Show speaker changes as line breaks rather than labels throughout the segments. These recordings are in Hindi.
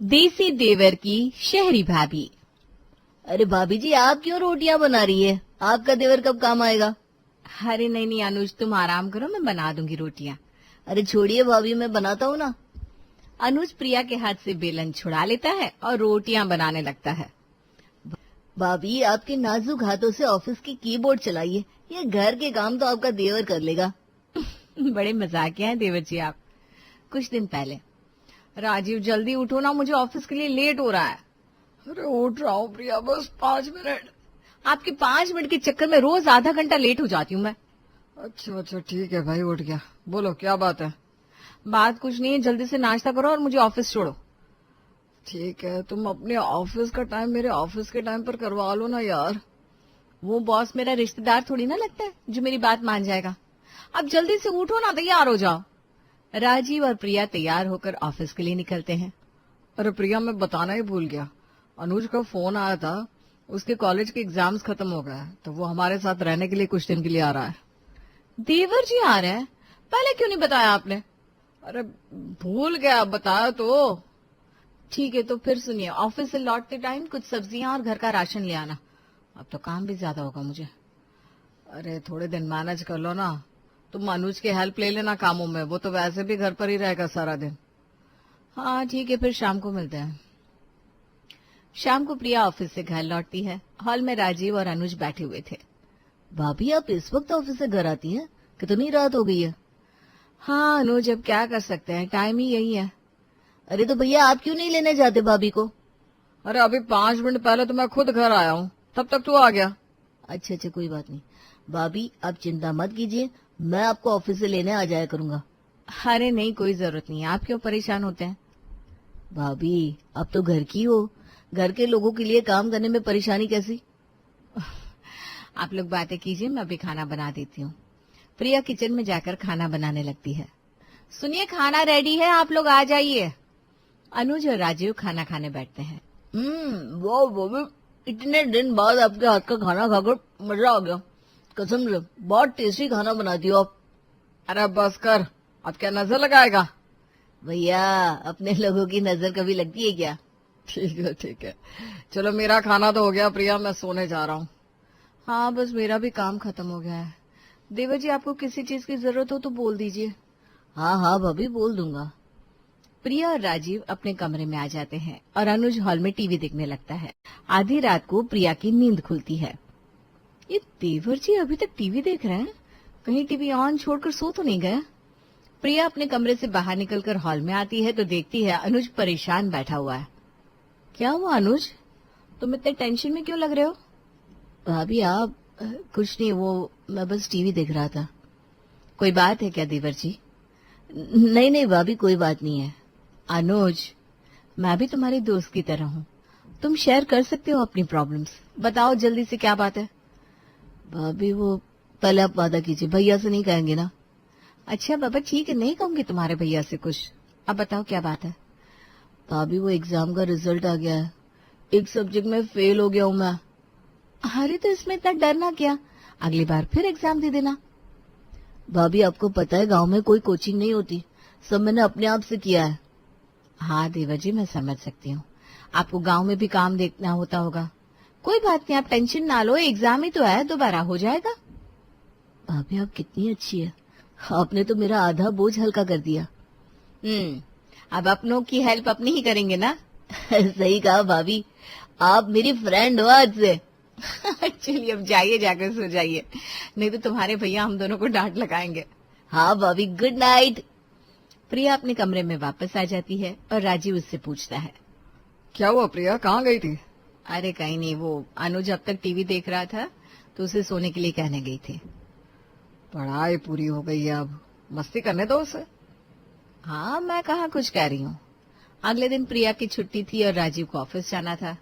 देसी देवर की शहरी भाभी।
अरे भाभी जी, आप क्यों रोटियां बना रही है? आपका देवर कब काम आएगा?
अरे नहीं नहीं अनुज, तुम आराम करो, मैं बना दूंगी रोटियां।
अरे छोड़िए भाभी, मैं बनाता हूँ ना।
अनुज प्रिया के हाथ से बेलन छुड़ा लेता है और रोटियां बनाने लगता है।
भाभी, आपके नाजुक हाथों से ऑफिस की कीबोर्ड चलाइए, ये घर के काम तो आपका देवर कर लेगा।
बड़े मजाकिया हैं देवर जी आप। कुछ दिन पहले, राजीव जल्दी उठो ना, मुझे ऑफिस के लिए लेट हो रहा है।
अरे उठ रहा हूँ प्रिया, बस 5 मिनट।
आपके 5 मिनट के चक्कर में रोज आधा घंटा लेट हो जाती हूँ मैं।
अच्छा ठीक है भाई, उठ गया। बोलो क्या बात है?
बात कुछ नहीं है, जल्दी से नाश्ता करो और मुझे ऑफिस छोड़ो।
ठीक है, तुम अपने ऑफिस का टाइम मेरे ऑफिस के टाइम पर करवा लो ना यार।
वो बॉस मेरा रिश्तेदार थोड़ी ना लगता है जो मेरी बात मान जाएगा। अब जल्दी से उठो ना, तैयार हो जाओ। राजीव और प्रिया तैयार होकर ऑफिस के लिए निकलते हैं।
अरे प्रिया, मैं बताना ही भूल गया, अनुज का फोन आया था, उसके कॉलेज के एग्जाम्स खत्म हो गए हैं, तो वो हमारे साथ रहने के लिए कुछ दिन के लिए आ रहा है।
देवर जी आ रहे हैं? पहले क्यों नहीं बताया आपने?
अरे भूल गया, बताया तो।
ठीक है, तो फिर सुनिए, ऑफिस से लौटते टाइम कुछ सब्जियां और घर का राशन ले आना। अब तो काम भी ज्यादा होगा मुझे।
अरे थोड़े दिन मैनेज कर लो ना, तुम अनुज की हेल्प ले लेना कामों में, वो तो वैसे भी घर पर ही रहेगा सारा दिन।
हाँ ठीक है, फिर शाम को मिलते हैं। शाम को प्रिया ऑफिस से घर लौटती है। हॉल में राजीव और अनुज बैठे हुए थे।
भाभी, आप इस वक्त ऑफिस से घर आती हैं? कितनी रात हो गई है?
हाँ अनुज, अब क्या कर सकते हैं, टाइम ही यही है।
अरे तो भैया, आप क्यों नहीं लेने जाते भाभी को?
अरे अभी 5 मिनट पहले तो मैं खुद घर आया हूँ, तब तक तू आ गया।
अच्छा, कोई बात नहीं। भाभी, आप चिंता मत कीजिए, मैं आपको ऑफिस से लेने आ जाया करूंगा।
अरे नहीं, कोई जरूरत नहीं है, आप क्यों परेशान होते हैं?
भाभी, आप तो घर की हो, घर के लोगों के लिए काम करने में परेशानी कैसी?
आप लोग बातें कीजिए, मैं अभी खाना बना देती हूँ। प्रिया किचन में जाकर खाना बनाने लगती है। सुनिए, खाना रेडी है, आप लोग आ जाइए। अनुज और राजीव खाना खाने बैठते हैं।
वाह भाभी, इतने दिन बाद आपके हाथ का खाना खाकर मजा आ गया। कसम से बहुत टेस्टी खाना बनाती हो आप।
अरे बस कर, अब क्या नजर लगाएगा?
भैया, अपने लोगों की नजर कभी लगती है क्या?
ठीक है, चलो मेरा खाना तो हो गया प्रिया, मैं सोने जा रहा हूँ।
हाँ, बस मेरा भी काम खत्म हो गया है। देवर जी, आपको किसी चीज की जरूरत हो तो बोल दीजिए।
हाँ भाभी, बोल दूंगा।
प्रिया और राजीव अपने कमरे में आ जाते हैं और अनुज हॉल में टीवी देखने लगता है। आधी रात को प्रिया की नींद खुलती है। ये देवर जी अभी तक टीवी देख रहे हैं, कहीं टीवी ऑन छोड़कर सो तो नहीं गया? प्रिया अपने कमरे से बाहर निकलकर हॉल में आती है तो देखती है अनुज परेशान बैठा हुआ है। क्या हुआ अनुज, तुम इतने टेंशन में क्यों लग रहे हो?
भाभी आप, कुछ नहीं, वो मैं बस टीवी देख रहा था।
कोई बात है क्या देवर जी?
नहीं भाभी, कोई बात नहीं है।
अनुज, मैं भी तुम्हारी दोस्त की तरह हूँ, तुम शेयर कर सकते हो अपनी प्रॉब्लम्स। बताओ जल्दी से, क्या बात है?
भाभी, वो पहले आप वादा कीजिए, भैया से नहीं कहेंगे ना?
अच्छा बाबा, ठीक है, नहीं कहूंगी तुम्हारे भैया से कुछ। अब बताओ क्या बात है?
भाभी, वो एग्जाम का रिजल्ट आ गया है, एक सब्जेक्ट में फेल हो गया हूँ मैं।
अरे तो इसमें इतना डरना क्या, अगली बार फिर एग्जाम दे देना।
भाभी, आपको पता है गांव में कोई कोचिंग नहीं होती, सब मैंने अपने आप से किया है।
हाँ देवर जी, मैं समझ सकती हूँ, आपको गांव में भी काम देखना होता होगा। कोई बात नहीं, आप टेंशन ना लो, एग्जाम ही तो है, दोबारा हो जाएगा।
भाभी, आप कितनी अच्छी है, आपने तो मेरा आधा बोझ हल्का कर दिया।
अब अपनों की हेल्प अपनी ही करेंगे ना।
सही कहा भाभी, आप मेरी फ्रेंड हो आज से।
चलिए अब जाइए, जाकर सो जाइए, नहीं तो तुम्हारे भैया हम दोनों को डांट लगाएंगे।
हाँ भाभी, गुड नाइट।
प्रिया अपने कमरे में वापस आ जाती है और राजीव उससे पूछता है,
क्या हुआ प्रिया, कहाँ गई थी?
अरे कहीं नहीं, वो अनुज अब तक टीवी देख रहा था तो उसे सोने के लिए कहने गई थी।
पढ़ाई पूरी हो गई है, अब मस्ती करने दो उसे।
हाँ, मैं कहाँ कुछ कह रही हूँ। अगले दिन प्रिया की छुट्टी थी और राजीव को ऑफिस जाना था।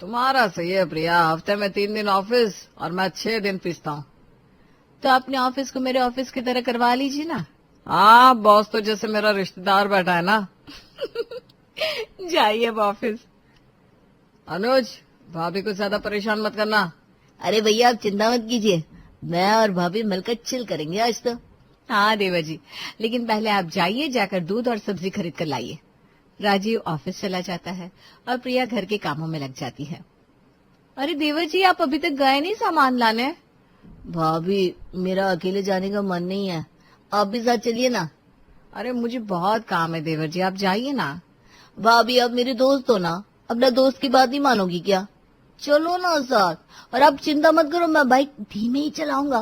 तुम्हारा सही है प्रिया, हफ्ते में 3 दिन ऑफिस और मैं 6 दिन पीसता हूँ।
तो अपने ऑफिस को मेरे ऑफिस की तरह करवा लीजिए ना।
हाँ, बॉस तो जैसे मेरा रिश्तेदार बैठा है ना।
जाइए अब ऑफिस।
अनुज, भाभी को ज्यादा परेशान मत करना।
अरे भैया, आप चिंता मत कीजिए, मैं और भाभी मिलकर चिल करेंगे आज तो।
हाँ देवर जी, लेकिन पहले आप जाइए, जाकर दूध और सब्जी खरीद कर लाइए। राजीव ऑफिस चला जाता है और प्रिया घर के कामों में लग जाती है। अरे देवर जी, आप अभी तक गए नहीं सामान लाने?
भाभी मेरा अकेले जाने का मन नहीं है, आप भी साथ चलिए ना।
अरे मुझे बहुत काम है देवर जी, आप जाइए ना।
भाभी आप मेरे दोस्त हो ना, अपना दोस्त की बात नहीं मानोगी क्या? चलो ना साथ, और आप चिंता मत करो, मैं बाइक धीमे ही चलाऊंगा।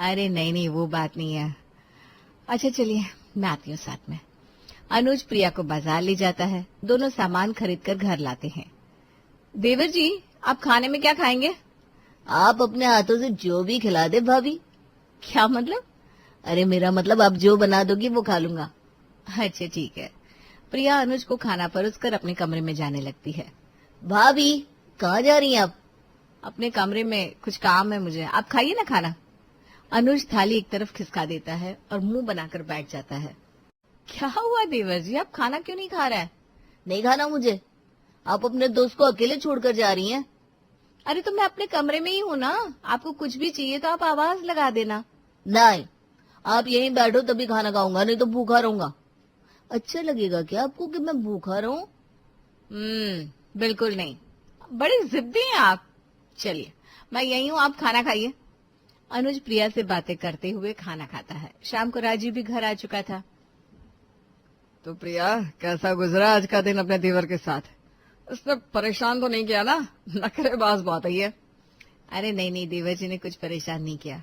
अरे नहीं नहीं, वो बात नहीं है। अच्छा चलिए, मैं आती हूँ साथ में। अनुज प्रिया को बाजार ले जाता है। दोनों सामान खरीद कर घर लाते हैं। देवर जी, आप खाने में क्या खाएंगे?
आप अपने हाथों से जो भी खिला दे भाभी।
क्या मतलब?
अरे मेरा मतलब आप जो बना दोगी वो खा लूंगा।
अच्छा ठीक है। प्रिया अनुज को खाना परोसकर अपने कमरे में जाने लगती है।
भाभी कहाँ जा रही हैं आप?
अपने कमरे में कुछ काम है मुझे, आप खाइए ना खाना। अनुज थाली एक तरफ खिसका देता है और मुंह बनाकर बैठ जाता है। क्या हुआ देवर जी, आप खाना क्यों नहीं खा रहे हैं?
नहीं खाना मुझे, आप अपने दोस्त को अकेले छोड़कर जा रही हैं।
अरे तो मैं अपने कमरे में ही हूँ ना, आपको कुछ भी चाहिए तो आप आवाज लगा देना।
नहीं, आप यहीं बैठो तभी खाना खाऊंगा, नहीं तो भूखा रहूंगा। अच्छा लगेगा क्या आपको कि मैं भूखा रहूं?
बिल्कुल नहीं, बड़ी जिद्दी हैं आप। चलिए मैं यही हूँ, आप खाना खाइए। अनुज प्रिया से बातें करते हुए खाना खाता है। शाम को राजीव भी घर आ चुका था।
तो प्रिया, कैसा गुजरा आज का दिन अपने देवर के साथ? उसने परेशान तो नहीं किया ना? नखरेबाज बात है ये।
अरे नहीं नहीं, देवर जी ने कुछ परेशान नहीं किया।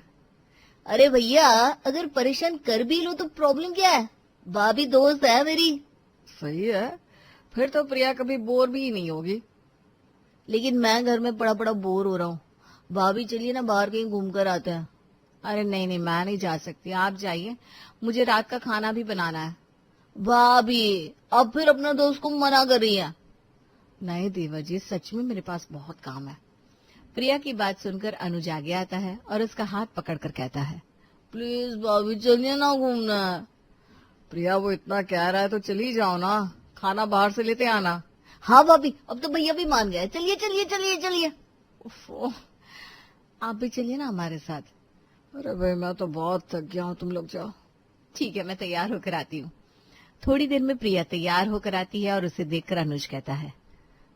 अरे भैया, अगर परेशान कर भी लो तो प्रॉब्लम क्या है? भाभी दोस्त है मेरी।
सही है, फिर तो प्रिया कभी बोर भी नहीं होगी।
लेकिन मैं घर में पड़ा पड़ा बोर हो रहा हूँ। भाभी चलिए ना बाहर कहीं घूम कर आते हैं।
अरे नहीं नहीं, मैं नहीं जा सकती, आप जाइए, मुझे रात का खाना भी बनाना है।
भाभी अब फिर अपना दोस्त को मना कर रही है।
नहीं देवर जी, सच में मेरे पास बहुत काम है। प्रिया की बात सुनकर अनुज आगे आता है और उसका हाथ पकड़कर कहता है,
प्लीज भाभी चलिए ना घूमना।
प्रिया वो इतना कह रहा है तो चली जाओ ना, खाना बाहर से लेते आना।
हाँ भाभी, अब तो भैया भी मान गए, चलिए चलिए चलिए चलिए।
उफ़, आप भी चलिए ना हमारे साथ।
अरे भाई मैं तो बहुत थक गया हूँ, तुम लोग जाओ।
ठीक है, मैं तैयार होकर आती हूँ। थोड़ी देर में प्रिया तैयार होकर आती है और उसे देखकर अनुज कहता है,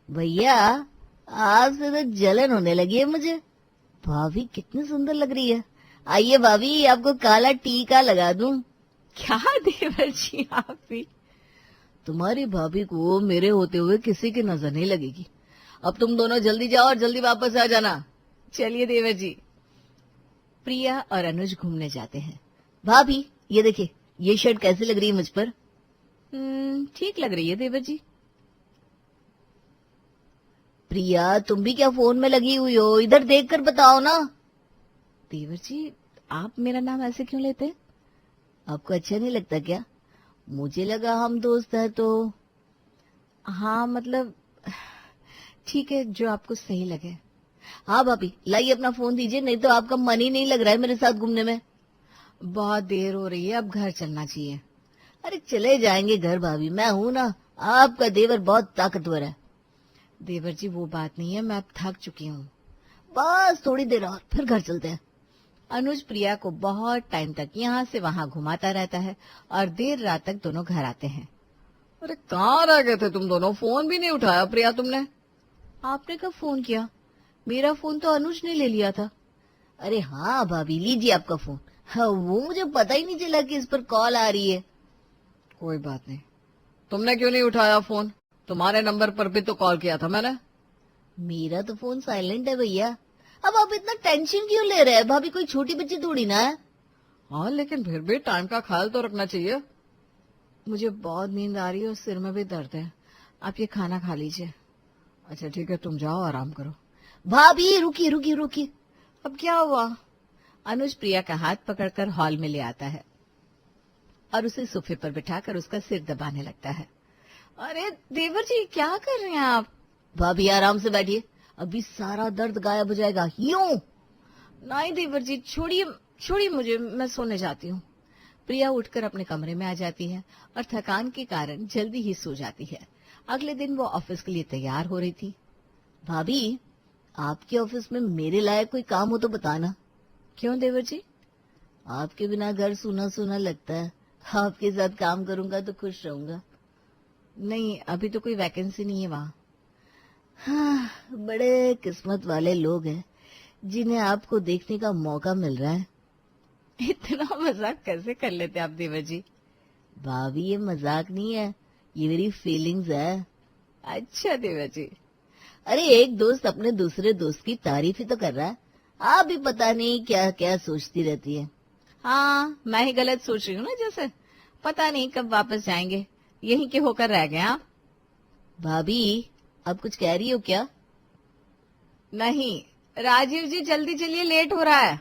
भैया आपसे तो जलन होने लगी है मुझे। भाभी कितनी सुंदर लग रही है। आइए भाभी, आपको काला टीका लगा दूं।
क्या देवर जी, आप भी?
तुम्हारी भाभी को मेरे होते हुए किसी की नजर नहीं लगेगी। अब तुम दोनों जल्दी जाओ और जल्दी वापस आ जाना।
चलिए देवर जी। प्रिया और अनुज घूमने जाते हैं।
भाभी ये देखिए, ये शर्ट कैसी लग रही है मुझ पर?
ठीक लग रही है देवर जी।
प्रिया तुम भी क्या फोन में लगी हुई हो? इधर देख कर बताओ ना।
देवर जी, आप मेरा नाम ऐसे क्यों लेते हैं?
आपको अच्छा नहीं लगता क्या? मुझे लगा हम दोस्त हैं तो।
हाँ मतलब ठीक है, जो आपको सही लगे।
हाँ भाभी लाइए अपना फोन दीजिए, नहीं तो आपका मन ही नहीं लग रहा है मेरे साथ घूमने में।
बहुत देर हो रही है, अब घर चलना चाहिए।
अरे चले जाएंगे घर भाभी, मैं हूं ना। आपका देवर बहुत ताकतवर है।
देवर जी वो बात नहीं है, मैं अब थक चुकी हूँ।
बस थोड़ी देर और फिर घर चलते हैं।
अनुज प्रिया को बहुत टाइम तक यहाँ से वहाँ घुमाता रहता है और देर रात तक दोनों घर आते हैं।
अरे कहाँ रह गए थे तुम दोनों? फोन भी नहीं उठाया प्रिया तुमने।
आपने कब फोन किया? मेरा फोन तो अनुज ने ले लिया था।
अरे हाँ भाभी, लीजिए आपका फोन। हाँ, वो मुझे पता ही नहीं चला कि इस पर कॉल आ रही है।
कोई बात नहीं, तुमने क्यों नहीं उठाया फोन? तुम्हारे नंबर पर भी तो कॉल किया था मैंने।
मेरा तो फोन साइलेंट है भैया। अब आप इतना टेंशन क्यों ले रहे हैं? भाभी कोई छोटी बच्ची थोड़ी ना है।
हाँ लेकिन फिर भी टाइम का ख्याल तो रखना चाहिए।
मुझे बहुत नींद आ रही है और सिर में भी दर्द है, आप ये खाना खा लीजिए।
अच्छा ठीक है, तुम जाओ आराम करो।
भाभी रुकिए रुकिए रुकिए।
अब क्या हुआ? अनुज प्रिया का हाथ पकड़कर हॉल में ले आता है और उसे सोफे पर बिठाकर उसका सिर दबाने लगता है। अरे देवर जी, क्या कर रहे हैं आप?
भाभी आराम से बैठिए, अभी सारा दर्द गायब हो जाएगा। यूं
नहीं देवर जी, छोड़िए छोड़िए मुझे, मैं सोने जाती हूँ। प्रिया उठकर अपने कमरे में आ जाती है और थकान के कारण जल्दी ही सो जाती है। अगले दिन वो ऑफिस के लिए तैयार हो रही थी।
भाभी आपके ऑफिस में मेरे लायक कोई काम हो तो बताना।
क्यों देवर जी?
आपके बिना घर सूना सूना लगता है। आपके साथ काम करूंगा तो खुश रहूंगा।
नहीं, अभी तो कोई वैकेंसी नहीं है वहाँ।
हाँ, बड़े किस्मत वाले लोग हैं जिन्हें आपको देखने का मौका मिल रहा है।
इतना मजाक कैसे कर लेते आप देवर जी?
भाभी ये मजाक नहीं है, ये मेरी फीलिंग्स है।
अच्छा देवर जी।
अरे एक दोस्त अपने दूसरे दोस्त की तारीफ ही तो कर रहा है, आप भी पता नहीं क्या क्या सोचती रहती है।
हाँ, मैं ही गलत सोच रही हूँ ना, जैसे पता नहीं कब वापस जाएंगे, यहीं के होकर रह गए आप।
भाभी आप कुछ कह रही हो क्या?
नहीं, राजीव जी जल्दी चलिए, लेट हो रहा है।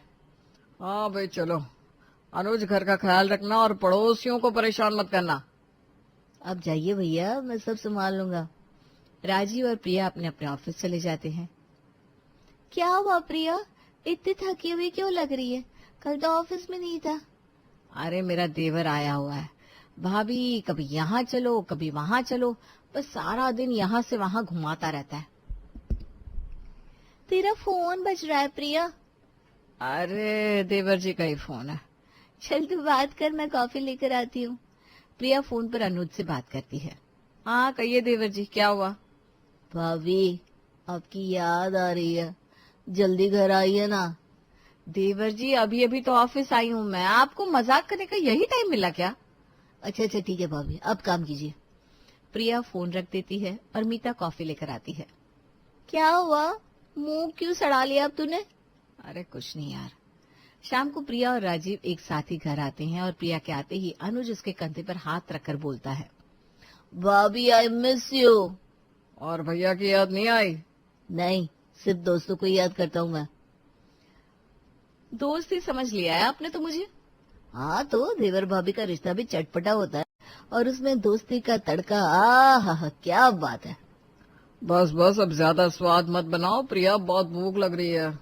हाँ भाई चलो, अनुज घर का ख्याल रखना और पड़ोसियों को परेशान मत करना।
आप जाइए भैया, मैं सब संभाल लूंगा।
राजीव और प्रिया अपने अपने ऑफिस चले जाते हैं।
क्या हुआ प्रिया, इतनी थकी हुई क्यों लग रही है? कल तो ऑफिस में नहीं था।
अरे मेरा देवर आया हुआ है भाभी, कभी यहाँ चलो कभी वहाँ चलो, बस सारा दिन यहाँ से वहाँ घुमाता रहता है।
तेरा फोन बज रहा है प्रिया।
अरे देवर जी का ही फोन है।
चल तू बात कर, मैं कॉफी लेकर आती हूँ।
प्रिया फोन पर अनुज से बात करती है। हाँ कहिए देवर जी, क्या हुआ?
भाभी आपकी याद आ रही है, जल्दी घर आइए ना।
देवर जी अभी अभी तो ऑफिस आई हूँ मैं, आपको मजाक करने का यही टाइम मिला क्या?
अच्छा अच्छा ठीक है भाभी, अब काम कीजिए।
प्रिया फोन रख देती है और मीता कॉफी लेकर आती है।
क्या हुआ, मुंह क्यों सड़ा लिया अब तूने?
अरे कुछ नहीं यार। शाम को प्रिया और राजीव एक साथ ही घर आते हैं और प्रिया के आते ही अनुज उसके कंधे पर हाथ रखकर बोलता है,
भाभी आई मिस यू।
और भैया की याद नहीं आई?
नहीं, सिर्फ दोस्तों को ही याद करता हूँ मैं।
दोस्त ही समझ लिया है आपने तो मुझे।
हाँ तो देवर भाभी का रिश्ता भी चटपटा होता है, और उसमें दोस्ती का तड़का, आ हा, क्या बात है।
बस बस अब ज्यादा स्वाद मत बनाओ प्रिया, बहुत भूख लग रही है।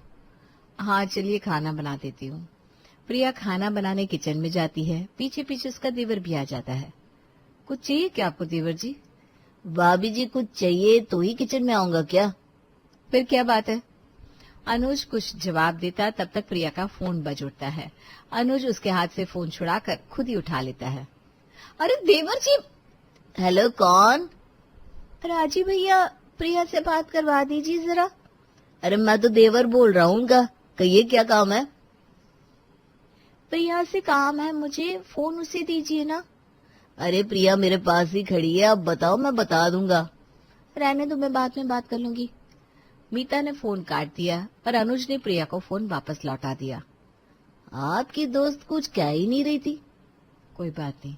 हाँ चलिए खाना बना देती हूँ। प्रिया खाना बनाने किचन में जाती है, पीछे पीछे उसका देवर भी आ जाता है। कुछ चाहिए क्या आपको देवर जी?
भाभी जी कुछ चाहिए तो ही किचन में आऊंगा क्या?
फिर क्या बात है? अनुज कुछ जवाब देता, तब तक प्रिया का फोन बज उठता है। अनुज उसके हाथ से फोन छुड़ाकर खुद ही उठा लेता है।
अरे देवर जी। हेलो कौन?
राजीव भैया, प्रिया से बात करवा दीजिए जरा।
अरे मैं तो देवर बोल रहा हूँ उनका, कहिए क्या काम है?
प्रिया से काम है मुझे, फोन उसे दीजिए ना।
अरे प्रिया मेरे पास ही खड़ी है, आप बताओ मैं बता दूंगा।
रहने दो, मैं बाद में बात कर लूंगी। मीता ने फोन काट दिया और अनुज ने प्रिया को फोन वापस लौटा दिया।
आपकी दोस्त कुछ कह ही नहीं रही थी।
कोई बात नहीं,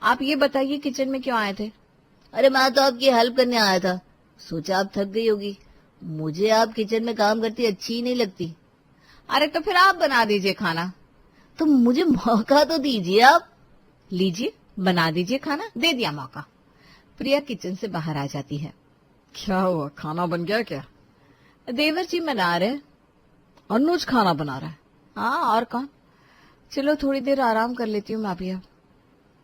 आप ये बताइए किचन में क्यों आए थे?
अरे मैं तो आपकी हेल्प करने आया था, सोचा आप थक गई होगी। मुझे आप किचन में काम करती अच्छी ही नहीं लगती।
अरे तो फिर आप बना दीजिए खाना।
तो मुझे मौका तो दीजिए आप।
लीजिए बना दीजिए खाना, दे दिया मौका। प्रिया किचन से बाहर आ जाती है।
क्या हुआ, खाना बन गया क्या?
देवर जी बना रहे।
अनुज खाना बना रहा है?
हाँ और कौन। चलो थोड़ी देर आराम कर लेती हूँ मैं भी अब।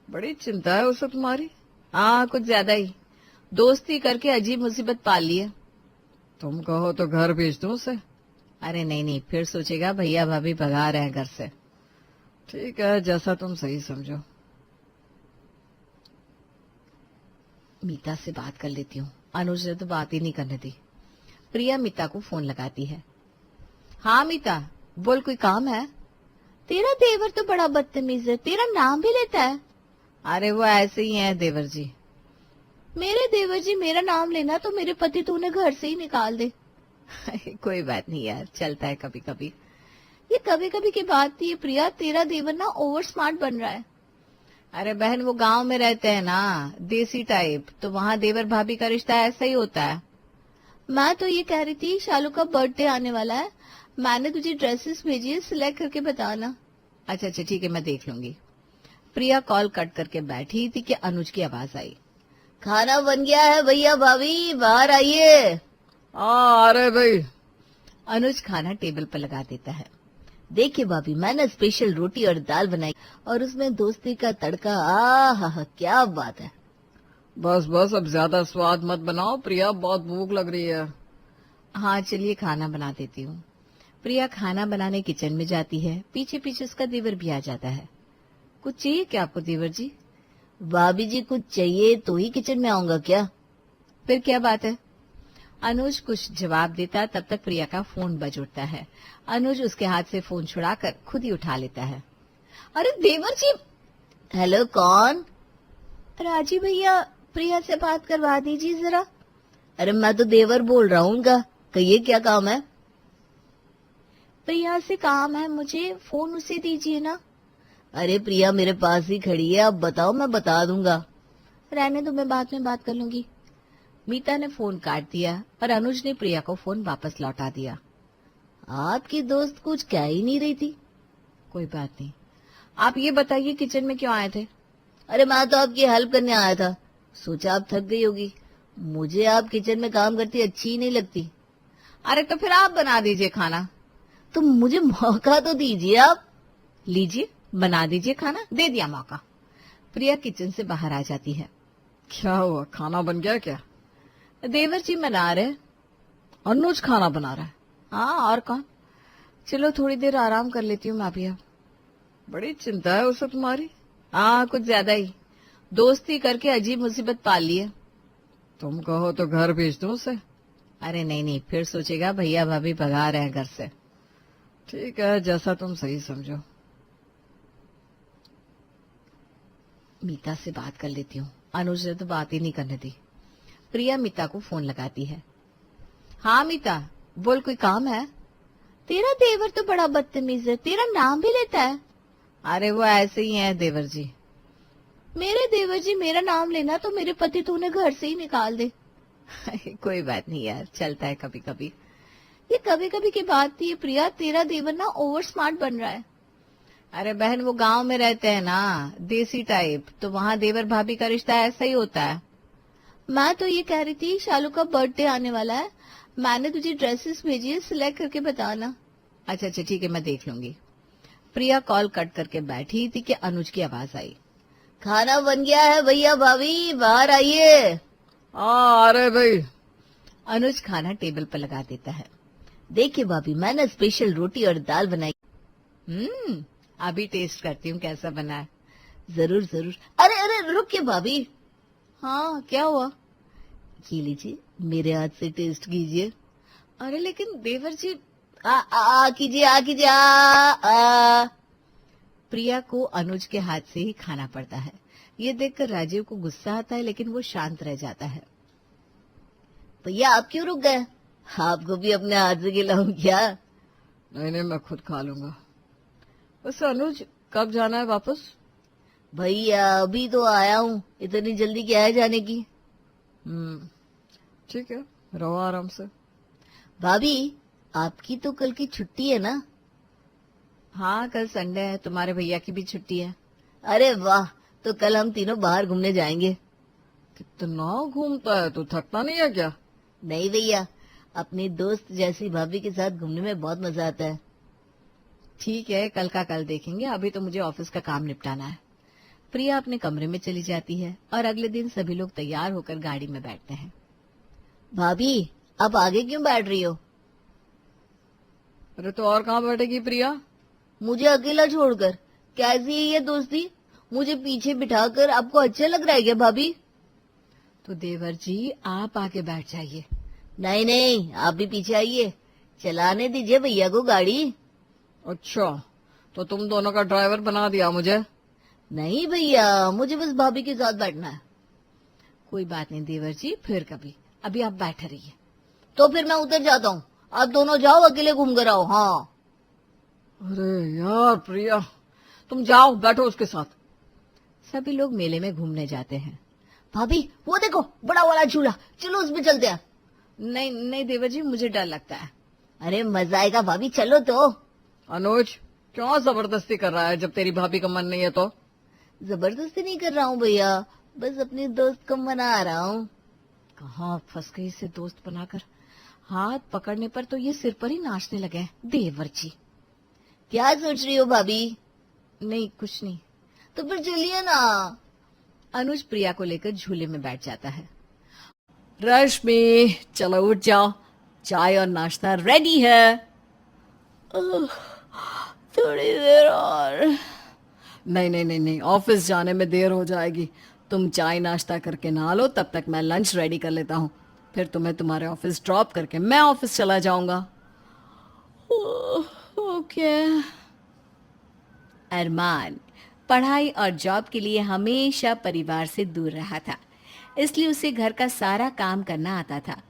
बड़ी चिंता है उसे तुम्हारी।
हाँ कुछ ज्यादा ही, दोस्ती करके अजीब मुसीबत पाल ली है।
तुम कहो तो घर भेज दूं उसे।
अरे नहीं नहीं, फिर सोचेगा भैया भाभी भगा रहे हैं घर से।
ठीक है, जैसा तुम सही समझो।
मीता से बात कर लेती हूँ, अनुज ने तो बात ही नहीं करने दी। प्रिया मीता को फोन लगाती है। हाँ मीता बोल, कोई काम है?
तेरा देवर तो बड़ा बदतमीज है, तेरा नाम भी लेता है।
अरे वो ऐसे ही है देवर जी।
मेरे देवर जी मेरा नाम लेना तो मेरे पति तो उन्हें घर से ही निकाल दे।
कोई बात नहीं यार, चलता है कभी कभी।
ये कभी कभी की बात थी प्रिया, तेरा देवर ना ओवर स्मार्ट बन रहा है।
अरे बहन वो गांव में रहते हैं ना, देसी टाइप, तो वहाँ देवर भाभी का रिश्ता ऐसा ही होता है।
मैं तो ये कह रही थी शालू का बर्थडे आने वाला है, मैंने तुझे ड्रेसेस भेजी है, सिलेक्ट करके बताना।
अच्छा अच्छा ठीक है, मैं देख लूंगी। प्रिया कॉल कट करके बैठी थी कि अनुज की आवाज आई।
खाना बन गया है भैया भाभी, बाहर आइए।
अरे भाई।
अनुज खाना टेबल पर लगा देता है।
देखिए भाभी, मैंने स्पेशल रोटी और दाल बनाई और उसमें दोस्ती का तड़का, आ हा, क्या बात है।
बस बस अब ज्यादा स्वाद मत बनाओ प्रिया, बहुत भूख लग रही है।
हाँ चलिए खाना बना देती हूँ। प्रिया खाना बनाने किचन में जाती है, पीछे पीछे उसका देवर भी आ जाता है। कुछ चाहिए क्या आपको देवर जी?
भाभी जी कुछ चाहिए तो ही किचन में आऊंगा क्या?
फिर क्या बात है? अनुज कुछ जवाब देता तब तक प्रिया का फोन बज उठता है। अनुज उसके हाथ से फोन छुड़ाकर खुद ही उठा लेता है।
अरे देवर जी। हेलो, कौन?
राजीव भैया, प्रिया से बात करवा दीजिए जरा।
अरे मैं तो देवर बोल रहा हूँ उनका। कहिए क्या काम है?
प्रिया से काम है मुझे, फोन उसे दीजिए ना।
अरे प्रिया मेरे पास ही खड़ी है, आप बताओ, मैं बता दूंगा।
रहने दो, मैं बाद में बात कर लूंगी। मीता ने फोन काट दिया और अनुज ने प्रिया को फोन वापस लौटा दिया।
आपकी दोस्त कुछ कह ही नहीं रही थी।
कोई बात नहीं, आप ये बताइए किचन में क्यों आए थे?
अरे मैं तो आपकी हेल्प करने आया था, सोचा आप थक गई होगी। मुझे आप किचन में काम करती अच्छी ही नहीं लगती।
अरे तो फिर आप बना दीजिए खाना।
तो मुझे मौका तो दीजिए आप।
लीजिए, बना दीजिए खाना। दे दिया मौका। प्रिया किचन से बाहर आ जाती है।
क्या हुआ, खाना बन गया क्या?
देवर जी बना रहे।
अनुज खाना बना रहा है?
हाँ, और कौन। चलो थोड़ी देर आराम कर लेती हूँ मैं भी अब।
बड़ी चिंता है उसे तुम्हारी।
हाँ, कुछ ज्यादा ही। दोस्ती करके अजीब मुसीबत पाल ली है।
तुम कहो तो घर भेज दो उसे।
अरे नहीं नहीं, फिर सोचेगा भैया भाभी भगा रहे हैं घर से।
ठीक है, जैसा तुम सही समझो।
मीता से बात कर लेती हूँ। अनुज ने तो बात ही नहीं करने दी। प्रिया मीता को फोन लगाती है। हाँ मीता, बोल, कोई काम है? तेरा देवर तो बड़ा बदतमीज है, तेरा नाम भी लेता है। अरे वो ऐसे ही है देवर जी। मेरे देवर जी मेरा नाम लेना तो मेरे पति तो उन्हें घर से ही निकाल दे। कोई बात नहीं यार, चलता है कभी कभी। ये कभी कभी की बात थी प्रिया, तेरा देवर ना ओवर स्मार्ट बन रहा है। अरे बहन, वो गांव में रहते हैं ना, देसी टाइप, तो वहाँ देवर भाभी का रिश्ता ऐसा ही होता है। मैं तो ये कह रही थी, शालू का बर्थडे आने वाला है, मैंने तुझे ड्रेसेस भेजी है, सिलेक्ट करके बताना। अच्छा अच्छा ठीक है, मैं देख लूंगी। प्रिया कॉल कट करके बैठी थी कि अनुज की आवाज आई।
खाना बन गया है भैया भाभी, बाहर आइए।
अरे भाई।
अनुज खाना टेबल पर लगा देता है।
देखिए भाभी, मैंने स्पेशल रोटी और दाल बनाई।
अभी टेस्ट करती हूँ कैसा बना है।
जरूर जरूर। अरे अरे रुकिए भाभी।
हाँ, क्या हुआ?
ये लीजिए, मेरे हाथ से टेस्ट कीजिए।
अरे लेकिन देवर जी।
कीजिए, कीजिए, आ।
प्रिया को अनुज के हाथ से ही खाना पड़ता है। ये देखकर राजीव को गुस्सा आता है, लेकिन वो शांत रह जाता है।
भैया आप क्यों रुक गए? आपको भी अपने हाथ से खिलाऊं क्या?
नहीं नहीं, मैं खुद खा लूंगा। वैसे अनुज कब जाना है वापस?
भैया अभी तो आया हूँ, इतनी जल्दी क्या है जाने की?
ठीक है, रहो आराम से।
भाभी आपकी तो कल की छुट्टी है ना?
हाँ, कल संडे है, तुम्हारे भैया की भी छुट्टी है।
अरे वाह, तो कल हम तीनों बाहर घूमने जाएंगे।
कितना घूमता है तू, थकता नहीं है क्या?
नहीं भैया, अपनी दोस्त जैसी भाभी के साथ घूमने में बहुत मजा आता है।
ठीक है, कल का कल देखेंगे, अभी तो मुझे ऑफिस का काम निपटाना है। प्रिया अपने कमरे में चली जाती है और अगले दिन सभी लोग तैयार होकर गाड़ी में बैठते हैं।
भाभी आप आगे क्यों बैठ रही हो?
अरे तो और कहाँ बैठेगी प्रिया?
मुझे अकेला छोड़कर। कैसी है ये दोस्ती? मुझे पीछे बिठाकर आपको अच्छा लग रहा है क्या भाभी?
तो देवर जी आप आगे बैठ जाइए।
नहीं नहीं, आप भी पीछे आइए, चलाने दीजिए भैया को गाड़ी।
अच्छा, तो तुम दोनों का ड्राइवर बना दिया मुझे?
नहीं भैया, मुझे बस भाभी के साथ बैठना है।
कोई बात नहीं देवर जी, फिर कभी, अभी आप बैठे रहिए।
तो फिर मैं उतर जाता हूँ, आप दोनों जाओ, अकेले घूम कर आओ। हाँ।
अरे यार प्रिया, तुम जाओ बैठो उसके साथ।
सभी लोग मेले में घूमने जाते हैं।
भाभी वो देखो, बड़ा वाला झूला, चलो उसमें चलते हैं।
नहीं नहीं देवर जी, मुझे डर लगता है।
अरे मजा आएगा भाभी, चलो तो।
अनुज क्यों जबरदस्ती कर रहा है जब तेरी भाभी का मन नहीं है तो?
जबरदस्ती नहीं कर रहा हूँ भैया, बस अपनी दोस्त को मना रहा हूँ।
कहाँ फंस गई इसे दोस्त बनाकर। हाथ पकड़ने पर तो ये सिर पर ही नाचने लगे। देवर जी
क्या सोच रही हो भाभी?
नहीं, कुछ नहीं।
तो फिर चलिए ना।
अनुज प्रिया को लेकर झूले में बैठ जाता है।
रश्मि चलो उठ जाओ, चाय और नाश्ता रेडी है।
थोड़ी देर और।
नहीं नहीं नहीं नहीं, ऑफिस जाने में देर हो जाएगी। तुम चाय नाश्ता करके नहा लो, तब तक मैं लंच रेडी कर लेता हूँ। फिर तुम्हें तुम्हारे ऑफिस ड्रॉप करके मैं ऑफिस चला जाऊंगा। ओके।
अरमान पढ़ाई और जॉब के लिए हमेशा परिवार से दूर रहा था, इसलिए उसे घर का सारा काम करना आता था।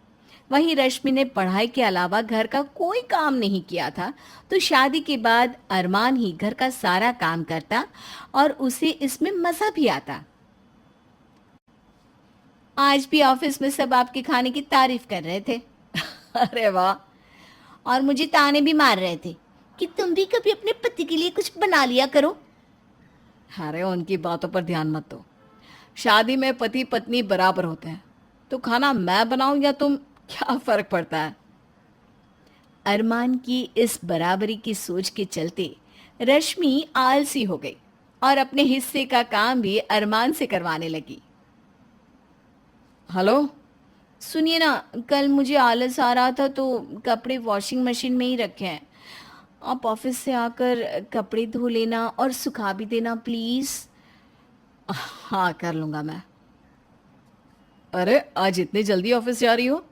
वहीं रश्मि ने पढ़ाई के अलावा घर का कोई काम नहीं किया था, तो शादी के बाद अरमान ही घर का सारा काम करता और उसे इसमें मजा भी आता। आज भी ऑफिस में सब आपके खाने की तारीफ कर रहे थे।
अरे वाह।
और मुझे ताने भी मार रहे थे कि तुम भी कभी अपने पति के लिए कुछ बना लिया करो।
अरे उनकी बातों पर ध्यान मत दो। शादी में पति पत्नी बराबर होते हैं, तो खाना मैं बनाऊं या तुम, क्या फर्क पड़ता है।
अरमान की इस बराबरी की सोच के चलते रश्मि आलसी हो गई और अपने हिस्से का काम भी अरमान से करवाने लगी।
हेलो।
सुनिए ना, कल मुझे आलस आ रहा था तो कपड़े वॉशिंग मशीन में ही रखे हैं। आप ऑफिस से आकर कपड़े धो लेना और सुखा भी देना प्लीज।
हाँ कर लूंगा मैं। अरे आज इतनी जल्दी ऑफिस जा रही हो?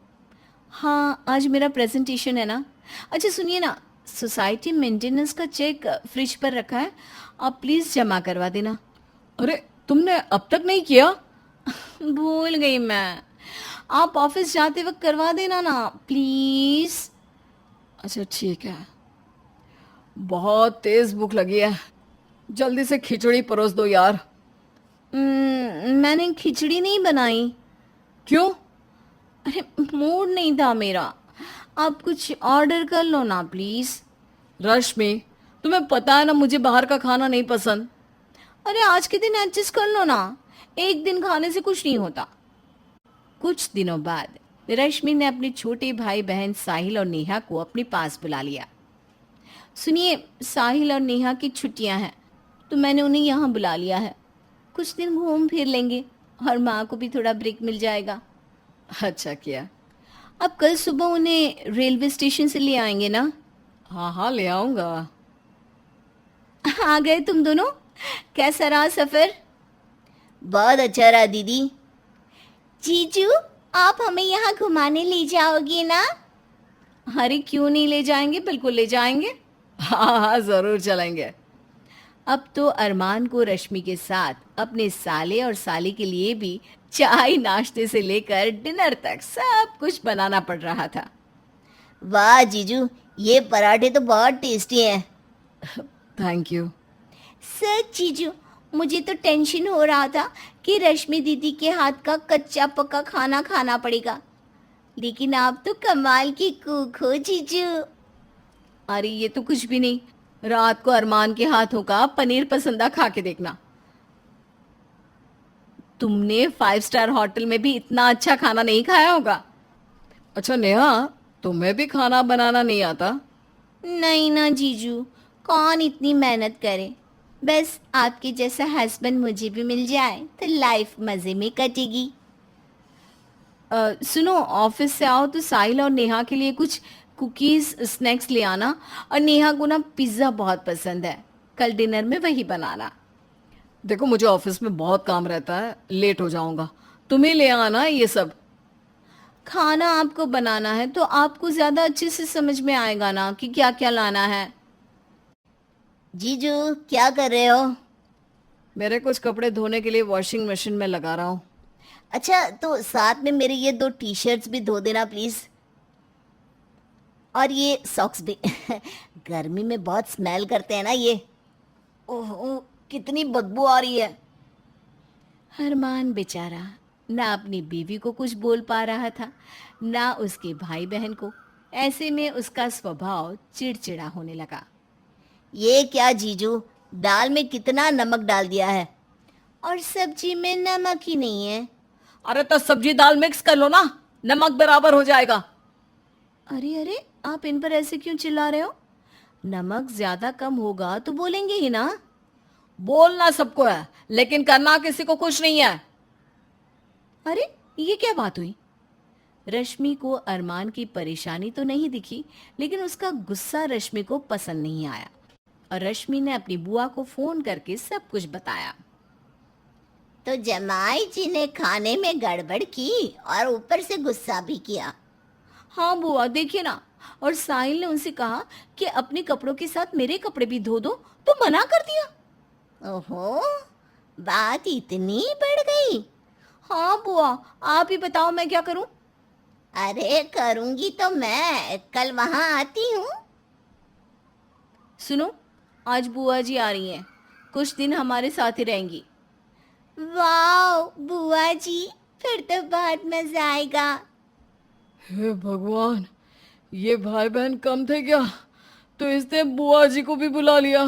हाँ, आज मेरा प्रेजेंटेशन है ना। अच्छा सुनिए ना, सोसाइटी मेंटेनेंस का चेक फ्रिज पर रखा है, आप प्लीज जमा करवा देना।
अरे तुमने अब तक नहीं किया?
भूल गई मैं, आप ऑफिस जाते वक्त करवा देना ना प्लीज।
अच्छा ठीक है। बहुत तेज भूख लगी है, जल्दी से खिचड़ी परोस दो यार।
मैंने खिचड़ी नहीं बनाई।
क्यों?
अरे मूड नहीं था मेरा, आप कुछ ऑर्डर कर लो ना प्लीज।
रश्मि, तुम्हें पता है ना मुझे बाहर का खाना नहीं पसंद।
अरे आज के दिन एडजस्ट कर लो ना, एक दिन खाने से कुछ नहीं होता। कुछ दिनों बाद रश्मि ने अपने छोटे भाई बहन साहिल और नेहा को अपने पास बुला लिया। सुनिए, साहिल और नेहा की छुट्टियां हैं तो मैंने उन्हें यहाँ बुला लिया है। कुछ दिन घूम फिर लेंगे और माँ को भी थोड़ा ब्रेक मिल जाएगा।
अच्छा किया।
अब कल सुबह उन्हें रेलवे स्टेशन से ले आएंगे ना?
हाँ हाँ ले आऊंगा।
आ गए तुम दोनों, कैसा रहा सफर?
बहुत अच्छा रहा दीदी।
जीजू, आप हमें यहाँ घुमाने ले जाओगे ना? अरे क्यों नहीं ले जाएंगे, बिल्कुल ले जाएंगे।
हाँ हाँ जरूर चलेंगे।
अब तो अरमान को रश्मि के साथ अपने साले और साली के लिए भी चाय नाश्ते से लेकर डिनर तक सब कुछ बनाना पड़ रहा था।
वाह जीजू, ये पराठे तो बहुत टेस्टी हैं।
Thank you.
सच जीजू, मुझे तो टेंशन हो रहा था कि रश्मि दीदी के हाथ का कच्चा पक्का खाना खाना पड़ेगा, लेकिन आप तो कमाल की कुक हो जीजू।
अरे ये तो कुछ भी नहीं, रात को अरमान के हाथों का पनीर पसंदा खा के देखना। तुमने 5 स्टार होटल में भी इतना अच्छा खाना नहीं खाया होगा। अच्छा नेहा, तुम्हें भी खाना बनाना नहीं आता?
नहीं ना जीजू, कौन इतनी मेहनत करे। बस आपके जैसा हस्बैंड मुझे भी मिल जाए तो लाइफ मजे में कटेगी। सुनो, ऑफिस से आओ तो साहिल और नेहा के लिए कुछ कुकीज स्नैक्स ले आना, और नेहा को ना पिज्ज़ा बहुत पसंद है, कल डिनर में वही बनाना। देखो मुझे ऑफिस में बहुत काम रहता है, लेट हो जाऊंगा, तुम्हें ले आना ये सब। खाना आपको बनाना है तो आपको ज्यादा अच्छे से समझ में आएगा ना कि क्या क्या लाना है।
जीजू क्या कर रहे हो?
मेरे कुछ कपड़े धोने के लिए वॉशिंग मशीन में लगा रहा हूँ।
अच्छा तो साथ में मेरे ये 2 टी-शर्ट्स भी धो देना प्लीज, और ये सॉक्स भी। गर्मी में बहुत स्मेल करते हैं ना ये। ओह कितनी बदबू आ रही है।
अरमान बेचारा ना अपनी बीवी को कुछ बोल पा रहा था, ना उसके भाई बहन को। ऐसे में उसका स्वभाव चिड़चिड़ा होने लगा।
ये क्या जीजू, दाल में कितना नमक डाल दिया है,
और सब्जी में नमक ही नहीं है।
अरे तो सब्जी दाल मिक्स कर लो ना, नमक बराबर हो जाएगा।
अरे अरे, आप इन पर ऐसे क्यों चिल्ला रहे हो? नमक ज्यादा कम होगा तो बोलेंगे ही ना।
बोलना सबको है, लेकिन करना किसी को कुछ नहीं है।
अरे ये क्या बात हुई? रश्मि को अरमान की परेशानी तो नहीं दिखी, लेकिन उसका गुस्सा रश्मि को पसंद नहीं आया। और रश्मि ने अपनी बुआ को फोन करके सब कुछ बताया।
तो जमाई जी ने खाने में गड़बड़ की और ऊपर से गुस्सा भी किया।
हाँ बुआ देखिए ना, और साहिल ने उनसे कहा कि अपने कपड़ों के साथ मेरे कपड़े भी धो दो, तो मना कर दिया।
ओहो, बात इतनी बढ़ गई।
हाँ बुआ, आप ही बताओ मैं क्या करूं।
अरे करूंगी तो मैं कल वहां आती हूँ।
सुनो, आज बुआ जी आ रही हैं, कुछ दिन हमारे साथ ही रहेंगी।
वाह बुआ जी, फिर तो बहुत मजा आएगा।
हे भगवान, ये भाई बहन कम थे क्या? तो इसने बुआ जी को भी बुला लिया।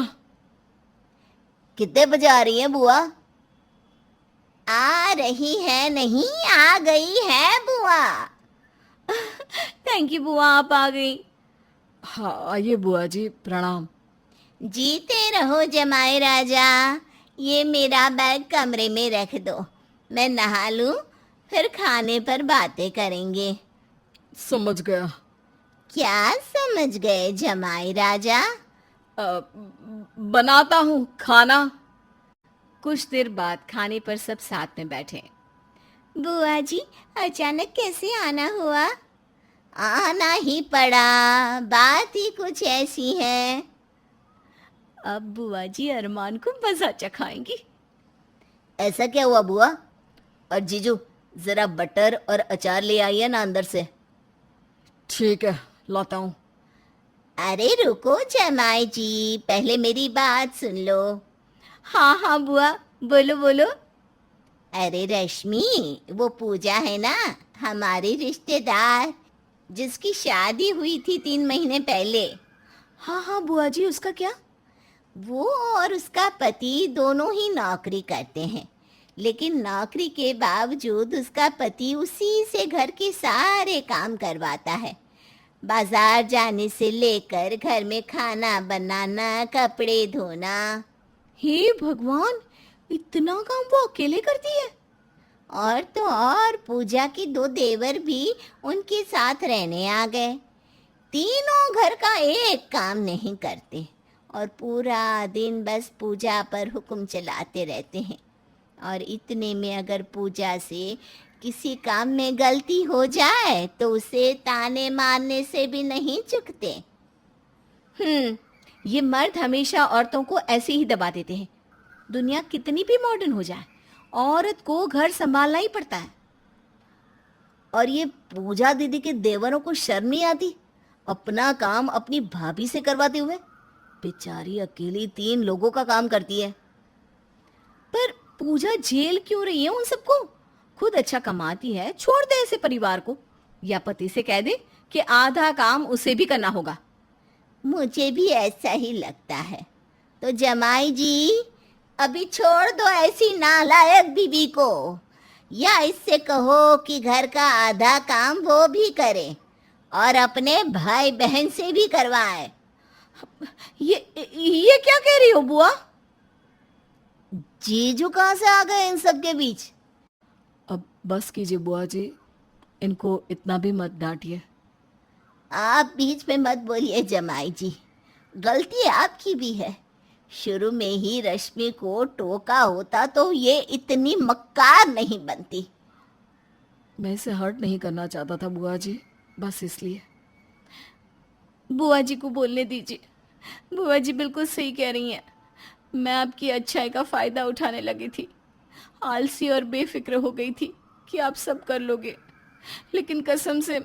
कितने बजे आ रही है बुआ? आ रही है नहीं, आ गई है बुआ।
थैंक यू बुआ, आप आ गई।
हाँ आइए बुआ जी, प्रणाम।
जीते रहो जमाई राजा। ये मेरा बैग कमरे में रख दो, मैं नहा लूं, फिर खाने पर बातें करेंगे।
समझ गया।
क्या समझ गए जमाई राजा?
बनाता हूँ खाना।
कुछ देर बाद खाने पर सब साथ में बैठे।
बुआ जी, अचानक कैसे आना हुआ? आना ही पड़ा, बात ही कुछ ऐसी है।
अब बुआ जी अरमान को मजा चखाएंगी।
ऐसा क्या हुआ बुआ? और जीजू, जरा बटर और अचार ले आइए ना अंदर से।
ठीक है, लाता हूँ।
अरे रुको जमाई जी, पहले मेरी बात सुन लो।
हाँ हाँ बुआ, बोलो बोलो।
अरे रश्मि, वो पूजा है ना, हमारी रिश्तेदार, जिसकी शादी हुई थी 3 महीने पहले।
हाँ हाँ बुआ जी, उसका क्या?
वो और उसका पति दोनों ही नौकरी करते हैं, लेकिन नौकरी के बावजूद उसका पति उसी से घर के सारे काम करवाता है। बाजार जाने से लेकर घर में खाना बनाना, कपड़े धोना।
हे भगवान, इतना काम वो अकेले करती है?
और तो और पूजा के 2 देवर भी उनके साथ रहने आ गए। तीनों घर का एक काम नहीं करते और पूरा दिन बस पूजा पर हुक्म चलाते रहते हैं। और इतने में अगर पूजा से किसी काम में गलती हो जाए तो उसे ताने मारने से भी नहीं चूकते।
ये मर्द हमेशा औरतों को ऐसे ही दबा देते हैं। दुनिया कितनी भी मॉडर्न हो जाए, औरत को घर संभालना ही पड़ता है।
और ये पूजा दीदी के देवरों को शर्म नहीं आती अपना काम अपनी भाभी से करवाते हुए? बेचारी अकेली 3 लोगों का काम करती है।
पर पूजा झेल क्यों रही है उन सबको? खुद अच्छा कमाती है, छोड़ दे ऐसे परिवार को, या पति से कह दे कि आधा काम उसे भी करना होगा।
मुझे भी ऐसा ही लगता है। तो जमाई जी, अभी छोड़ दो ऐसी नालायक बीवी को, या इससे कहो कि घर का आधा काम वो भी करे और अपने भाई बहन से भी करवाए।
ये क्या कह रही हो बुआ?
जीजू कहाँ से आ गए इन सब के बीच?
अब बस कीजिए बुआ जी, इनको इतना भी मत डांटिए।
आप बीच में मत बोलिए जमाई जी, गलती आपकी भी है। शुरू में ही रश्मि को टोका होता तो ये इतनी मक्कार नहीं बनती।
मैं इसे हर्ट नहीं करना चाहता था बुआ जी, बस इसलिए।
बुआ जी को बोलने दीजिए, बुआ जी बिल्कुल सही कह रही हैं। मैं आपकी अच्छाई का फायदा उठाने लगी थी, आलसी और बेफिक्र हो गई थी कि आप सब कर लोगे, लेकिन कसम से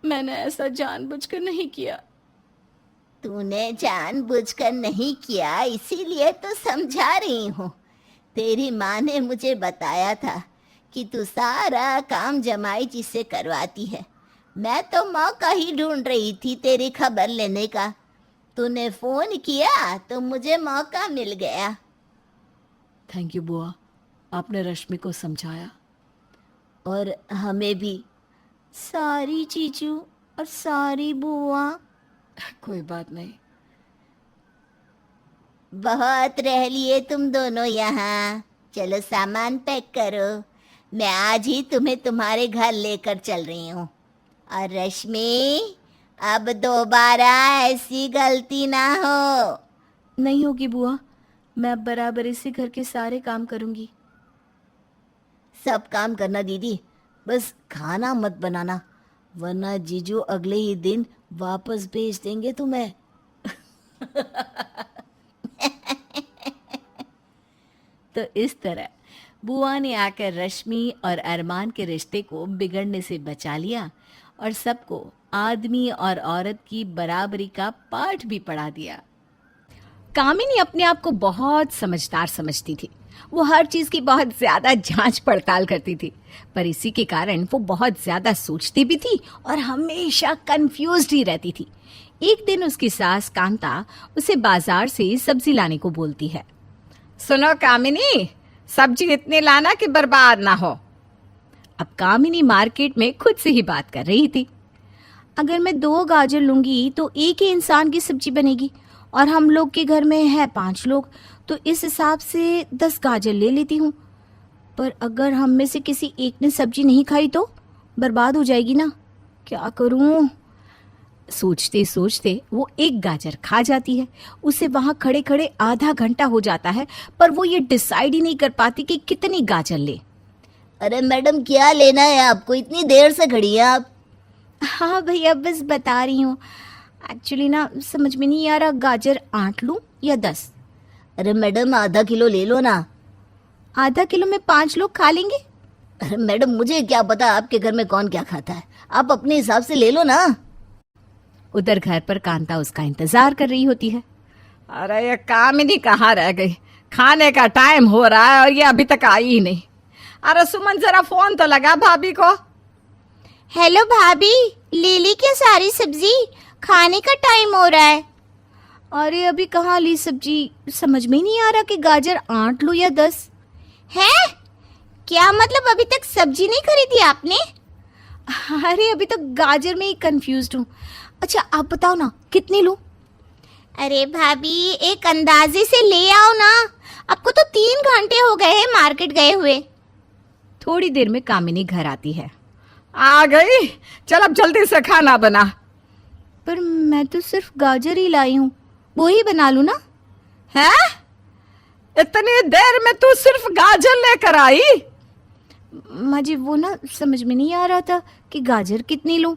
मैंने ऐसा जानबूझकर नहीं किया।
तूने जानबूझकर नहीं किया, इसीलिए तो समझा रही हूँ। तेरी माँ ने मुझे बताया था कि तू सारा काम जमाई जी से करवाती है। मैं तो मौका ही ढूंढ रही थी तेरी खबर लेने का। तूने फोन किया तो मुझे मौका मिल गया।
थैंक यू बुआ, आपने रश्मि को समझाया।
और हमें भी। सॉरी जीजू और सॉरी बुआ।
कोई बात नहीं।
बहुत रह लिए तुम दोनों यहाँ। चलो सामान पैक करो, मैं आज ही तुम्हें तुम्हारे घर लेकर चल रही हूँ। और रश्मि, अब दोबारा ऐसी गलती ना हो।
नहीं होगी बुआ, मैं अब बराबरी से घर के सारे काम करूंगी।
सब काम करना दीदी, बस खाना मत बनाना, वरना जीजू अगले ही दिन वापस भेज देंगे तुम्हें।
तो इस तरह बुआ ने आकर रश्मि और अरमान के रिश्ते को बिगड़ने से बचा लिया और सबको आदमी और औरत की बराबरी का पाठ भी पढ़ा दिया। कामिनी अपने आप को बहुत समझदार समझती थी। वो हर चीज की बहुत ज्यादा जांच पड़ताल करती थी, पर इसी के कारण वो बहुत ज्यादा सोचती भी थी और हमेशा कंफ्यूज्ड ही रहती थी। एक दिन उसकी सास कांता उसे बाजार से सब्जी लाने को बोलती है। सुनो कामिनी, सब्जी इतनी लाना कि बर्बाद ना हो। अब कामिनी मार्केट में खुद से ही बात कर रही थी। अगर मैं 2 गाजर लूंगी तो एक ही इंसान की सब्जी बनेगी, और हम लोग के घर में है 5 लोग, तो इस हिसाब से 10 गाजर ले लेती हूँ। पर अगर हम में से किसी एक ने सब्जी नहीं खाई तो बर्बाद हो जाएगी ना, क्या करूँ? सोचते सोचते वो 1 गाजर खा जाती है। उसे वहां खड़े खड़े आधा घंटा हो जाता है, पर वो ये डिसाइड ही नहीं कर पाती कि कितनी गाजर ले।
अरे मैडम, क्या लेना है आपको? इतनी देर से खड़ी है आप।
हाँ भैया, बस बता रही हूँ। एक्चुअली ना समझ में नहीं आ रहा, गाजर 8 लूं या 10?
अरे मैडम, आधा किलो ले लो ना।
आधा किलो में 5 लोग खा लेंगे।
अरे मैडम, मुझे क्या पता आपके घर में कौन क्या खाता है, आप अपने हिसाब से ले लो ना।
उधर घर पर कांता उसका इंतजार कर रही होती है। अरे ये कामिनी कहाँ रह गई? खाने का टाइम हो रहा है और ये अभी तक आई ही नहीं। अरे सुमन, जरा फोन तो लगा भाभी को।
हेलो भाभी, ले ली क्या सारी सब्जी? खाने का टाइम हो रहा है।
अरे अभी कहाँ ली सब्जी, समझ में ही नहीं आ रहा कि गाजर 8 लूं या 10
है। क्या मतलब, अभी तक सब्जी नहीं खरीदी आपने?
अरे अभी तो गाजर में ही कंफ्यूज्ड हूँ। अच्छा आप बताओ ना, कितनी लूं?
अरे भाभी, एक अंदाजे से ले आओ ना, आपको तो 3 घंटे हो गए हैं मार्केट गए हुए।
थोड़ी देर में कामिनी घर आती है। आ गई, चल अब जल्दी से खाना बना। पर मैं तो सिर्फ गाजर ही लाई हूँ, वो ही बना लूं ना? है? इतनी देर में तू सिर्फ गाजर लेकर आई? माँ जी, वो ना समझ में नहीं आ रहा था कि गाजर कितनी लूं,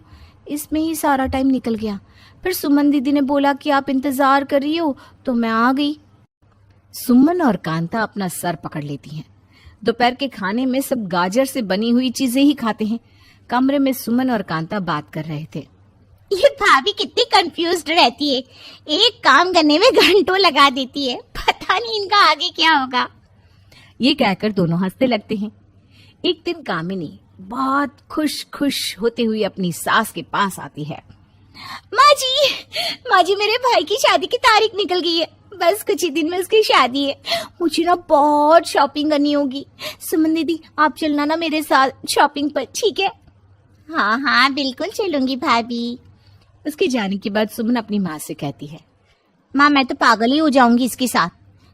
इसमें ही सारा टाइम निकल गया। फिर सुमन दीदी ने बोला कि आप इंतजार कर रही हो, तो मैं आ गई। सुमन और कांता अपना सर पकड़ लेती हैं। दोपहर के खाने में सब गाजर से बनी हुई चीजें ही खाते हैं। कमरे में सुमन और कांता बात कर रहे थे।
ये भाभी कितनी कंफ्यूज्ड रहती है, एक काम करने में घंटों लगा देती है, पता नहीं इनका आगे क्या होगा।
ये कहकर दोनों हंसते लगते हैं। एक दिन कामिनी बहुत खुश होते हुए अपनी सास के पास आती है।
माँ जी, मेरे भाई की शादी की तारीख निकल गई है, बस कुछ ही दिन में उसकी शादी है। मुझे ना बहुत शॉपिंग करनी होगी। सुमन दीदी, आप चलना ना मेरे साथ शॉपिंग पर, ठीक है? हाँ हाँ, बिल्कुल चलूंगी भाभी।
उसके जाने के बाद सुमन अपनी माँ से कहती है,
माँ मैं तो पागल ही हो जाऊंगी इसके साथ,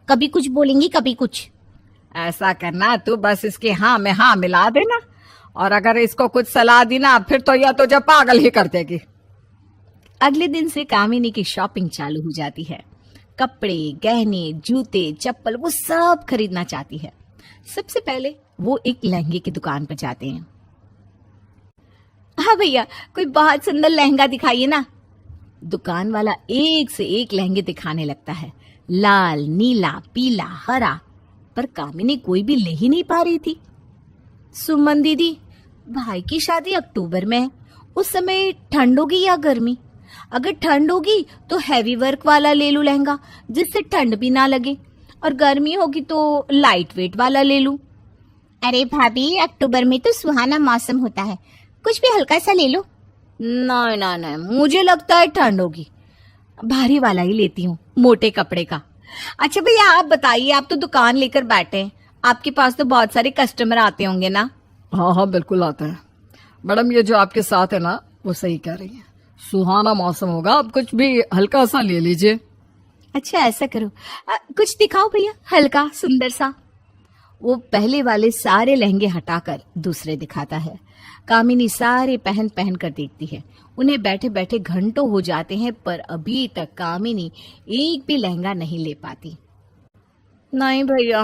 कभी कुछ बोलेंगी कभी कुछ।
ऐसा करना, तू बस इसके हाँ में हाँ मिला देना, और अगर इसको कुछ सलाह दी ना फिर तो यह तुझे पागल ही कर देगी। अगले दिन से कामिनी की शॉपिंग चालू हो जाती है। कपड़े, गहने, जूते, चप्पल, वो सब खरीदना चाहती है। सबसे पहले वो एक लहंगे की दुकान पर जाते हैं। हाँ भैया, कोई बहुत सुंदर लहंगा दिखाइए ना। दुकान वाला एक से एक लहंगे दिखाने लगता है, लाल, नीला, पीला, हरा, पर कामिनी कोई भी ले ही नहीं पा रही थी। सुमन दीदी, भाई की शादी अक्टूबर में है, उस समय ठंड होगी या गर्मी? अगर ठंड होगी तो हैवी वर्क वाला ले लूं लहंगा, जिससे ठंड भी ना लगे, और गर्मी होगी तो लाइट वेट वाला ले लूं।
अरे भाभी, अक्टूबर में तो सुहाना मौसम होता है, कुछ भी हल्का सा ले लो।
नहीं नहीं नहीं, मुझे लगता है ठंड होगी, भारी वाला ही लेती हूँ, मोटे कपड़े का। अच्छा भैया आप बताइए, आप तो दुकान लेकर बैठे हैं, आपके पास तो बहुत सारे कस्टमर आते होंगे ना?
हाँ हाँ बिल्कुल आते हैं मैडम, ये जो आपके साथ है ना वो सही कह रही है, सुहाना मौसम होगा, आप कुछ भी हल्का सा ले लीजिए।
अच्छा ऐसा करो, कुछ दिखाओ भैया हल्का सुंदर सा। वो पहले वाले सारे लहंगे हटाकर दूसरे दिखाता है। कामिनी सारे पहन पहन कर देखती है। उन्हें बैठे बैठे घंटों हो जाते हैं, पर अभी तक कामिनी एक भी लहंगा नहीं ले पाती। नहीं भैया,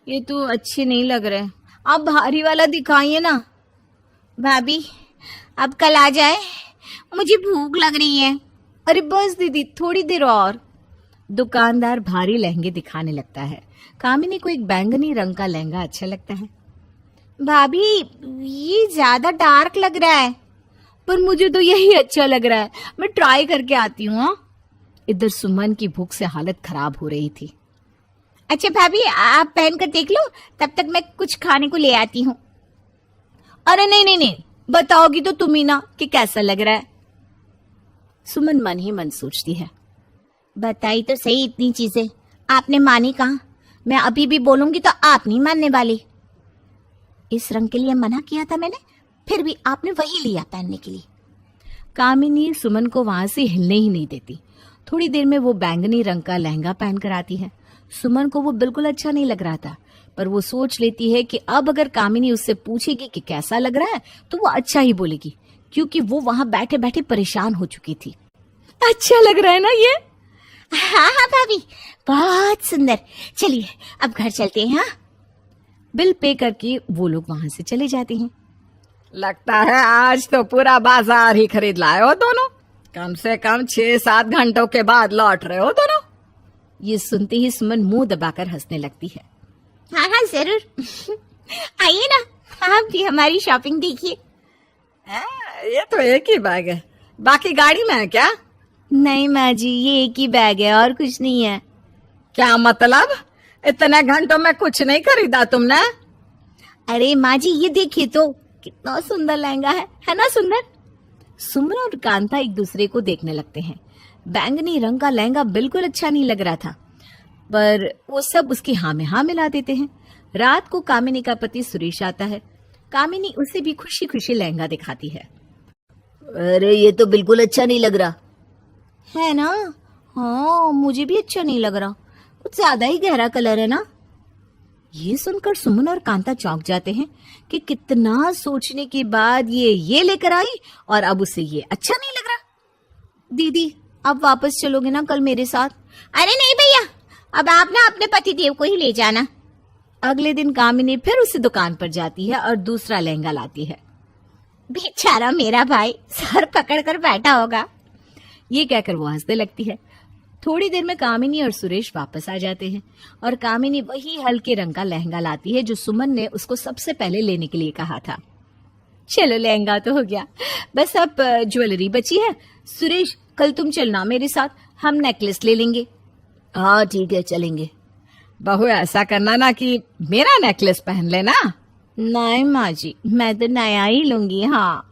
ये तो अच्छे नहीं लग रहे, आप भारी वाला दिखाइए ना।
भाभी अब कल आ जाए, मुझे भूख लग रही है।
अरे बस दीदी, थोड़ी देर और। दुकानदार भारी लहंगे दिखाने लगता है। कामिनी को एक बैंगनी रंग का लहंगा अच्छा लगता है।
भाभी ये ज्यादा डार्क लग रहा है।
पर मुझे तो यही अच्छा लग रहा है, मैं ट्राई करके आती हूँ। हाँ, इधर सुमन की भूख से हालत खराब हो रही थी।
अच्छा भाभी, आप पहन कर देख लो, तब तक मैं कुछ खाने को ले आती हूँ।
अरे नहीं नहीं नहीं, बताओगी तो तुम ही ना कि कैसा लग रहा है। सुमन मन ही मन सोचती है।
बताई तो सही इतनी चीजें, आपने मानी कहाँ। मैं अभी भी बोलूंगी तो आप नहीं मानने वाली। इस रंग के लिए मना किया था मैंने, फिर भी आपने वही लिया पहनने के लिए।
कामिनी सुमन को वहां से हिलने ही नहीं देती। थोड़ी देर में वो बैंगनी रंग का लहंगा पहन कर आती है। सुमन को वो बिल्कुल अच्छा नहीं लग रहा था, पर वो सोच लेती है कि अब अगर कामिनी उससे पूछेगी कि कैसा लग रहा है तो वो अच्छा ही बोलेगी, क्योंकि वो वहां बैठे बैठे परेशान हो चुकी थी। अच्छा लग रहा है ना ये?
हाँ हाँ भाभी, बहुत सुंदर। चलिए अब घर चलते हैं। हाँ,
बिल पे करके वो लोग वहां से चले जाते हैं।
लगता है आज तो पूरा बाजार ही खरीद लाए हो दोनों। कम से कम 6-7 घंटों के बाद लौट रहे हो दोनों।
ये सुनते ही सुमन मुंह दबाकर हंसने लगती है।
हाँ हाँ जरूर। आइए ना, आप भी हमारी शॉपिंग देखिए।
ये तो एक ही बैग है, बाकी गाड़ी में है क्या?
नहीं माँ जी, ये एक ही बैग है और कुछ नहीं है।
क्या मतलब? इतने घंटों में कुछ नहीं खरीदा तुमने?
अरे माँ जी, ये देखिए तो, कितना सुंदर लहंगा है ना सुंदर? सुमन और कांता एक दूसरे को देखने लगते हैं। बैंगनी रंग का लहंगा बिल्कुल अच्छा नहीं लग रहा था, पर वो सब उसकी हाँ में हाँ मिला देते हैं। रात को कामिनी का पति सुरेश आता है। कामिनी उसे भी खुशी खुशी लहंगा दिखाती है।
अरे ये तो बिल्कुल अच्छा नहीं लग रहा
है ना? हाँ, मुझे भी अच्छा नहीं लग रहा, कुछ ज्यादा ही गहरा कलर है ना। ये सुनकर सुमन और कांता चौंक जाते हैं कि कितना सोचने के बाद ये लेकर आई और अब उसे ये अच्छा नहीं लग रहा। दीदी, आप वापस चलोगे ना कल मेरे साथ?
अरे नहीं भैया, अब आप ना अपने पति देव को ही ले जाना।
अगले दिन कामिनी फिर उसी दुकान पर जाती है और दूसरा लहंगा लाती है।
बेचारा मेरा भाई सर पकड़ कर बैठा होगा।
ये कहकर वो हंसने लगती है। थोड़ी देर में कामिनी और सुरेश वापस आ जाते हैं और कामिनी वही हल्के रंग का लहंगा लाती है जो सुमन ने उसको सबसे पहले लेने के लिए कहा था। चलो, लहंगा तो हो गया, बस अब ज्वेलरी बची है। सुरेश, कल तुम चलना मेरे साथ, हम नेकलेस ले लेंगे।
हाँ ठीक है, चलेंगे।
बहू, ऐसा करना ना कि मेरा नेकलेस पहन लेना।
नहीं माँ जी, मैं तो नया ही लूंगी। हाँ।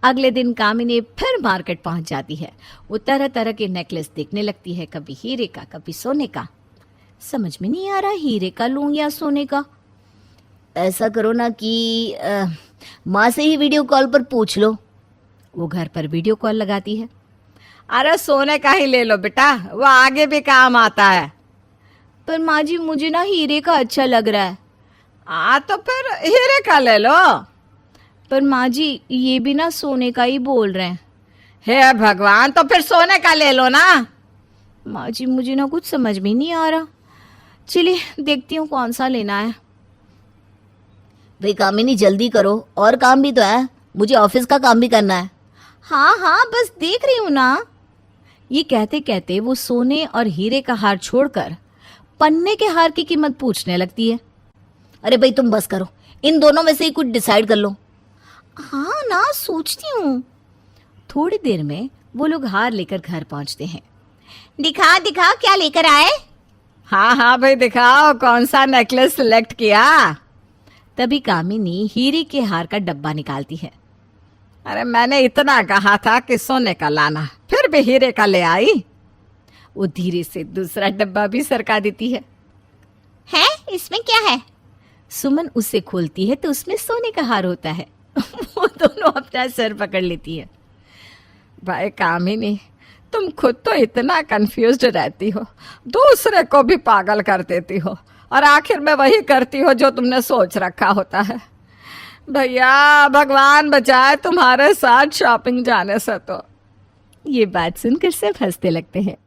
अगले दिन कामिनी फिर मार्केट पहुंच जाती है। वो तरह तरह के नेकलेस देखने लगती है, कभी हीरे का कभी सोने का। समझ में नहीं आ रहा हीरे का लूं या सोने का।
ऐसा करो ना कि माँ से ही वीडियो कॉल पर पूछ लो।
वो घर पर वीडियो कॉल लगाती है।
अरे सोने का ही ले लो बेटा, वो आगे भी काम आता है।
पर माँ जी, मुझे ना हीरे का अच्छा लग रहा है।
तो फिर हीरे का ले लो।
पर माँ जी, ये भी ना सोने का ही बोल रहे हैं।
हे भगवान, तो फिर सोने का ले लो ना।
माँ जी, मुझे ना कुछ समझ में नहीं आ रहा। चलिए देखती हूँ कौन सा लेना है।
भाई कामिनी, जल्दी करो, और काम भी तो है, मुझे ऑफिस का काम भी करना है।
हाँ हाँ, बस देख रही हूँ ना। ये कहते कहते वो सोने और हीरे का हार छोड़कर पन्ने के हार की कीमत पूछने लगती है।
अरे भाई तुम बस करो, इन दोनों में से ही कुछ डिसाइड कर लो।
हाँ ना, सोचती हूँ। थोड़ी देर में वो लोग हार लेकर घर पहुंचते हैं।
दिखा दिखा, क्या लेकर आए?
हाँ हाँ भाई, दिखाओ कौन सा नेकलेस सिलेक्ट किया।
तभी कामिनी हीरे के हार का डब्बा निकालती है।
अरे मैंने इतना कहा था कि सोने का लाना, फिर भी हीरे का ले आई।
वो धीरे से दूसरा डब्बा भी सरका देती है।
इसमें क्या है?
सुमन उसे खोलती है तो उसमें सोने का हार होता है। वो दोनों अपना सर पकड़ लेती है।
भाई कामिनी, तुम खुद तो इतना कंफ्यूज्ड रहती हो, दूसरे को भी पागल कर देती हो, और आखिर में वही करती हो जो तुमने सोच रखा होता है। भैया भगवान बचाए तुम्हारे साथ शॉपिंग जाने से तो।
ये बात सुनकर सब हंसने लगते हैं।